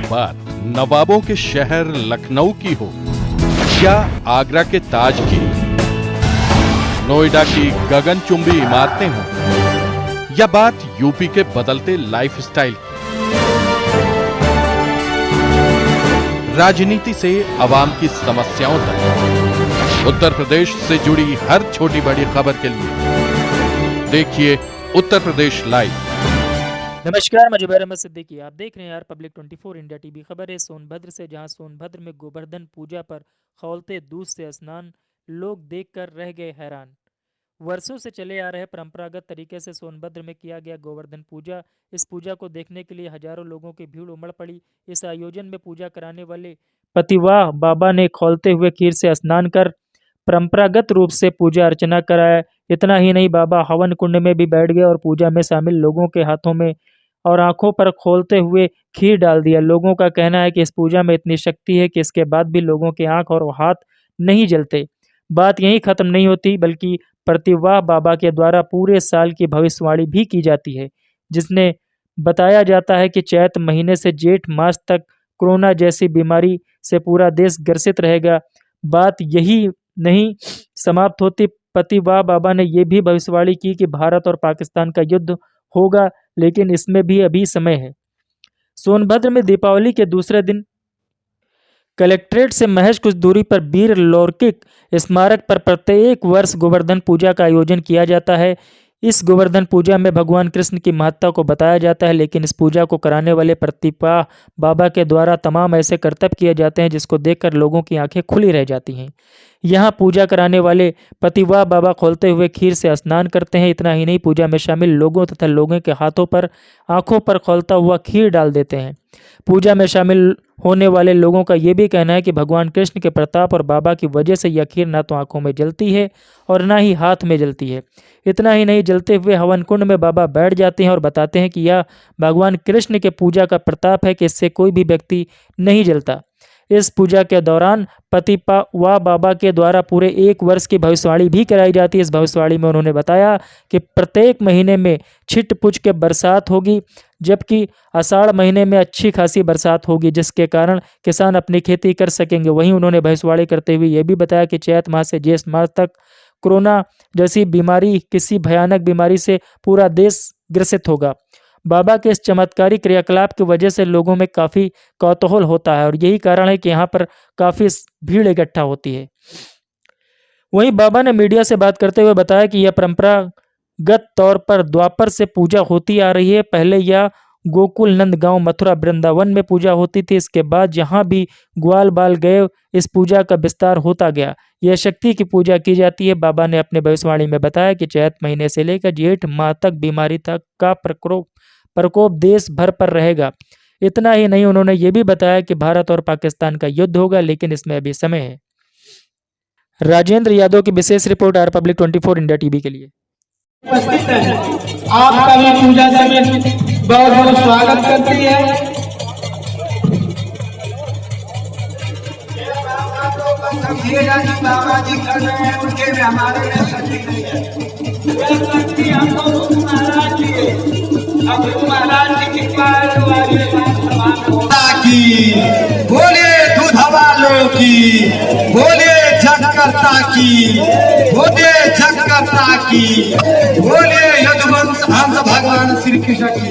बात नवाबों के शहर लखनऊ की हो या आगरा के ताज की, नोएडा की गगनचुंबी इमारतें हों या बात यूपी के बदलते लाइफस्टाइल की, राजनीति से अवाम की समस्याओं तक उत्तर प्रदेश से जुड़ी हर छोटी बड़ी खबर के लिए देखिए उत्तर प्रदेश लाइव। नमस्कार, मैं जुबैर अहमद सिद्दीकी। आप देख रहे हैं पब्लिक 24 इंडिया टीवी। खबर है सोनभद्र से, जहां सोनभद्र में गोवर्धन पूजा पर खौलते दूध से स्नान लोग देखकर रह गए हैरान। वर्षों से चले आ रहे परंपरागत तरीके से सोनभद्र में किया गया गोवर्धन पूजा। इस पूजा को देखने के लिए हजारों लोगों की भीड़ उमड़ पड़ी। इस आयोजन में पूजा कराने वाले पतिवाह बाबा ने खौलते हुए खीर से स्नान कर परंपरागत रूप से पूजा अर्चना कराया। इतना ही नहीं, बाबा हवन कुंड में भी बैठ गए और पूजा में शामिल लोगों के हाथों में और आंखों पर खोलते हुए खीर डाल दिया। लोगों का कहना है कि इस पूजा में इतनी शक्ति है कि इसके बाद भी लोगों के आंख और हाथ नहीं जलते। बात यहीं खत्म नहीं होती, बल्कि प्रतिवाह बाबा के द्वारा पूरे साल की भविष्यवाणी भी की जाती है, जिसने बताया जाता है कि चैत महीने से जेठ मास तक कोरोना जैसी बीमारी से पूरा देश ग्रसित रहेगा। बात यही नहीं समाप्त होती, प्रतिवाह बाबा ने यह भी भविष्यवाणी की कि भारत और पाकिस्तान का युद्ध होगा, लेकिन इसमें भी अभी समय है। सोनभद्र में दीपावली के दूसरे दिन कलेक्ट्रेट से महज कुछ दूरी पर वीर लौकिक स्मारक पर प्रत्येक वर्ष गोवर्धन पूजा का आयोजन किया जाता है। इस गोवर्धन पूजा में भगवान कृष्ण की महत्ता को बताया जाता है, लेकिन इस पूजा को कराने वाले प्रतिपा बाबा के द्वारा तमाम ऐसे कर्तव्य किए जाते हैं जिसको देखकर लोगों की आंखें खुली रह जाती हैं। यहाँ पूजा कराने वाले प्रतिभा बाबा खोलते हुए खीर से स्नान करते हैं। इतना ही नहीं, पूजा में शामिल लोगों तथा लोगों के हाथों पर आंखों पर खोलता हुआ खीर डाल देते हैं। पूजा में शामिल होने वाले लोगों का यह भी कहना है कि भगवान कृष्ण के प्रताप और बाबा की वजह से यह खीर न तो आंखों में जलती है और न ही हाथ में जलती है। इतना ही नहीं, जलते हुए हवन कुंड में बाबा बैठ जाते हैं और बताते हैं कि यह भगवान कृष्ण के पूजा का प्रताप है कि इससे कोई भी व्यक्ति नहीं जलता। इस पूजा के दौरान प्रतिपा बाबा के द्वारा पूरे एक वर्ष की भविष्यवाणी भी कराई जाती है। इस भविष्यवाणी में उन्होंने बताया कि प्रत्येक महीने में छिट पुछ के बरसात होगी, जबकि आषाढ़ महीने में अच्छी खासी बरसात होगी, जिसके कारण किसान अपनी खेती कर सकेंगे। वहीं उन्होंने भविष्यवाणी करते हुए यह भी बताया कि चैत माह से जेठ माह तक कोरोना जैसी बीमारी, किसी भयानक बीमारी से पूरा देश ग्रसित होगा। बाबा के इस चमत्कारी क्रियाकलाप की वजह से लोगों में काफी कौतूहल होता है और यही कारण है कि यहाँ पर काफी भीड़ इकट्ठा होती है। वहीं बाबा ने मीडिया से बात करते हुए बताया कि यह परंपरागत तौर पर द्वापर से पूजा होती आ रही है। पहले यह गोकुल नंदगांव मथुरा वृंदावन में पूजा होती थी। इसके बाद जहाँ भी ग्वाल बाल गए, इस पूजा का विस्तार होता गया। यह शक्ति की पूजा की जाती है। बाबा ने अपने भविष्यवाणी में बताया कि चैत महीने से लेकर जेठ माह तक बीमारी तक का प्रकोप देश भर पर रहेगा। इतना ही नहीं, उन्होंने ये भी बताया कि भारत और पाकिस्तान का युद्ध होगा, लेकिन इसमें अभी समय है। राजेंद्र यादव की विशेष रिपोर्ट रिपब्लिक 24 इंडिया टीवी के लिए। आपका भी पूजा समिति बहुत बहुत स्वागत करती है। बाबा जी कर रहे हैं, उनके में हमारे शक्ति नहीं है। शक्ति हमको महाराज जी है। अब महाराज जी की बोले दूध वालों की, बोले जगकर्ता की, बोले जगकर्ता की, बोले यदुवंश हंस भगवान श्री कृष्ण की।